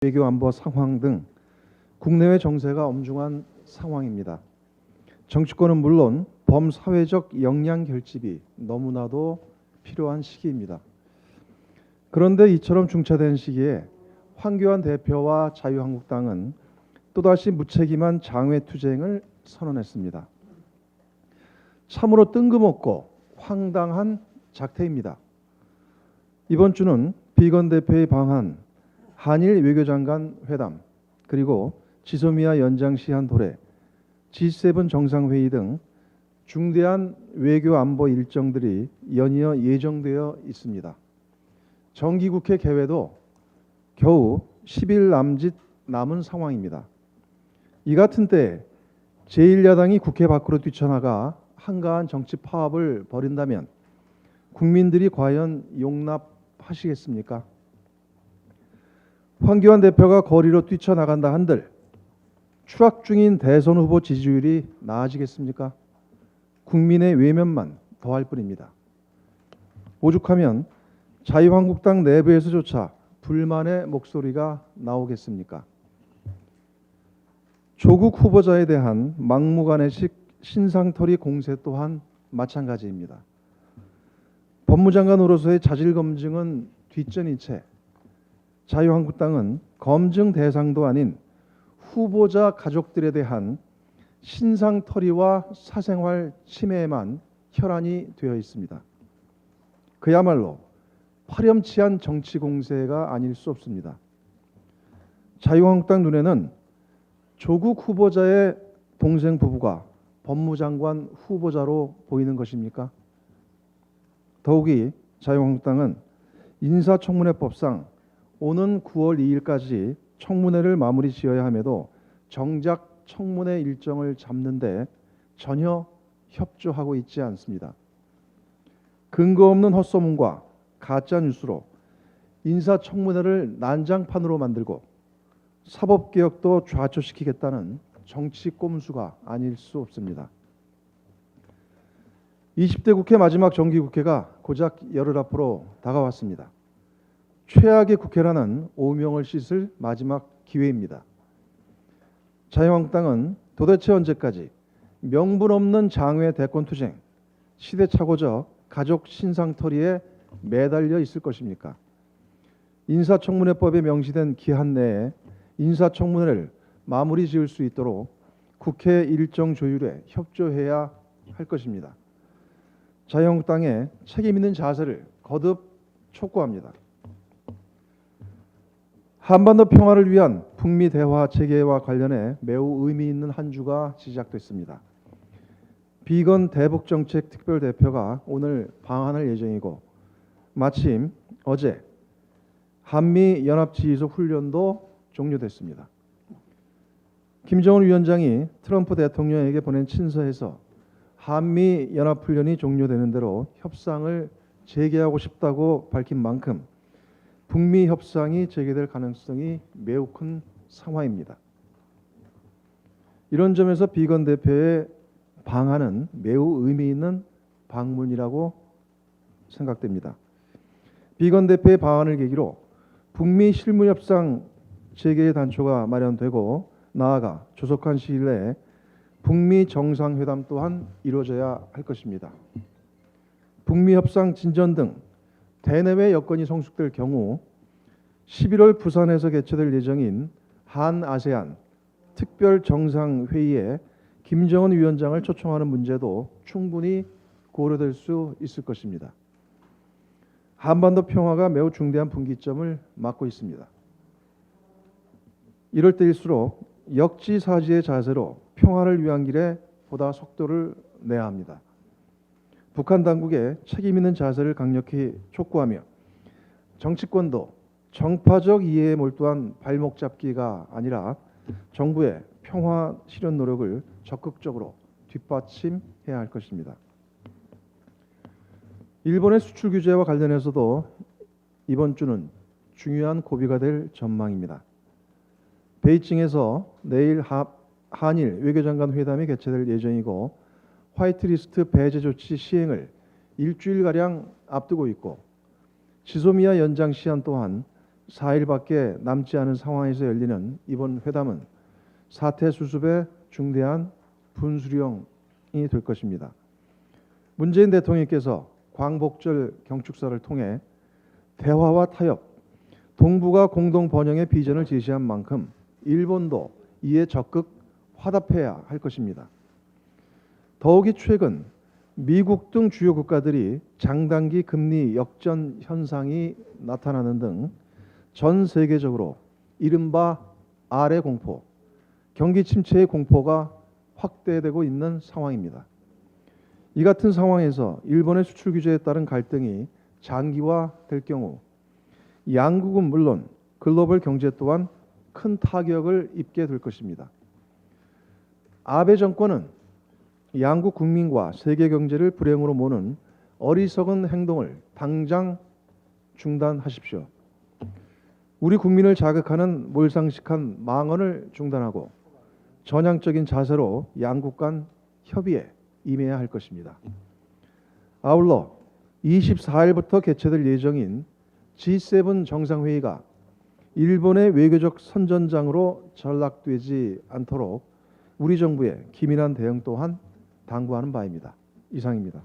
외교 안보 상황 등 국내외 정세가 엄중한 상황입니다. 정치권은 물론 범사회적 역량 결집이 너무나도 필요한 시기입니다. 그런데 이처럼 중차된 시기에 황교안 대표와 자유한국당은 또다시 무책임한 장외투쟁을 선언했습니다. 참으로 뜬금없고 황당한 작태입니다. 이번 주는 비건 대표의 방한, 한일 외교장관 회담, 그리고 지소미아 연장 시한 도래, G7 정상회의 등 중대한 외교 안보 일정들이 연이어 예정되어 있습니다. 정기국회 개회도 겨우 10일 남짓 남은 상황입니다. 이 같은 때 제1야당이 국회 밖으로 뛰쳐나가 한가한 정치 파업을 벌인다면 국민들이 과연 용납하시겠습니까? 황교안 대표가 거리로 뛰쳐나간다 한들 추락 중인 대선 후보 지지율이 나아지겠습니까? 국민의 외면만 더할 뿐입니다. 오죽하면 자유한국당 내부에서조차 불만의 목소리가 나오겠습니까? 조국 후보자에 대한 막무가내식 신상털이 공세 또한 마찬가지입니다. 법무장관으로서의 자질 검증은 뒷전인 채 자유한국당은 검증 대상도 아닌 후보자 가족들에 대한 신상털이와 사생활 침해에만 혈안이 되어 있습니다. 그야말로 파렴치한 정치 공세가 아닐 수 없습니다. 자유한국당 눈에는 조국 후보자의 동생 부부가 법무장관 후보자로 보이는 것입니까? 더욱이 자유한국당은 인사청문회법상 오는 9월 2일까지 청문회를 마무리 지어야 함에도 정작 청문회 일정을 잡는데 전혀 협조하고 있지 않습니다. 근거 없는 헛소문과 가짜 뉴스로 인사청문회를 난장판으로 만들고 사법개혁도 좌초시키겠다는 정치 꼼수가 아닐 수 없습니다. 20대 국회 마지막 정기국회가 고작 열흘 앞으로 다가왔습니다. 최악의 국회라는 오명을 씻을 마지막 기회입니다. 자유한국당은 도대체 언제까지 명분 없는 장외 대권투쟁, 시대착오적 가족 신상털이에 매달려 있을 것입니까? 인사청문회법에 명시된 기한 내에 인사청문회를 마무리 지을 수 있도록 국회 일정 조율에 협조해야 할 것입니다. 자유한국당의 책임 있는 자세를 거듭 촉구합니다. 한반도 평화를 위한 북미 대화 체계와 관련해 매우 의미 있는 한 주가 시작됐습니다. 비건 대북정책 특별대표가 오늘 방한할 예정이고 마침 어제 한미연합지휘소 훈련도 종료됐습니다. 김정은 위원장이 트럼프 대통령에게 보낸 친서에서 한미연합훈련이 종료되는 대로 협상을 재개하고 싶다고 밝힌 만큼 북미 협상이 재개될 가능성이 매우 큰 상황입니다. 이런 점에서 비건 대표의 방한은 매우 의미 있는 방문이라고 생각됩니다. 비건 대표의 방한을 계기로 북미 실무협상 재개의 단초가 마련되고 나아가 조속한 시일 내에 북미 정상회담 또한 이루어져야 할 것입니다. 북미 협상 진전 등 대내외 여건이 성숙될 경우 11월 부산에서 개최될 예정인 한아세안 특별 정상회의에 김정은 위원장을 초청하는 문제도 충분히 고려될 수 있을 것입니다. 한반도 평화가 매우 중대한 분기점을 맞고 있습니다. 이럴 때일수록 역지사지의 자세로 평화를 위한 길에 보다 속도를 내야 합니다. 북한 당국의 책임 있는 자세를 강력히 촉구하며 정치권도 정파적 이해에 몰두한 발목 잡기가 아니라 정부의 평화 실현 노력을 적극적으로 뒷받침해야 할 것입니다. 일본의 수출 규제와 관련해서도 이번 주는 중요한 고비가 될 전망입니다. 베이징에서 내일 한일 외교장관 회담이 개최될 예정이고 화이트리스트 배제 조치 시행을 일주일가량 앞두고 있고 지소미아 연장 시한 또한 4일밖에 남지 않은 상황에서 열리는 이번 회담은 사태 수습의 중대한 분수령이 될 것입니다. 문재인 대통령께서 광복절 경축사를 통해 대화와 타협, 동북아 공동 번영의 비전을 제시한 만큼 일본도 이에 적극 화답해야 할 것입니다. 더욱이 최근 미국 등 주요 국가들이 장단기 금리 역전 현상이 나타나는 등 전 세계적으로 이른바 아래 공포, 경기 침체의 공포가 확대되고 있는 상황입니다. 이 같은 상황에서 일본의 수출 규제에 따른 갈등이 장기화될 경우 양국은 물론 글로벌 경제 또한 큰 타격을 입게 될 것입니다. 아베 정권은 양국 국민과 세계 경제를 불행으로 모는 어리석은 행동을 당장 중단하십시오. 우리 국민을 자극하는 몰상식한 망언을 중단하고 전향적인 자세로 양국 간 협의에 임해야 할 것입니다. 아울러 24일부터 개최될 예정인 G7 정상회의가 일본의 외교적 선전장으로 전락되지 않도록 우리 정부의 기민한 대응 또한 당부하는 바입니다. 이상입니다.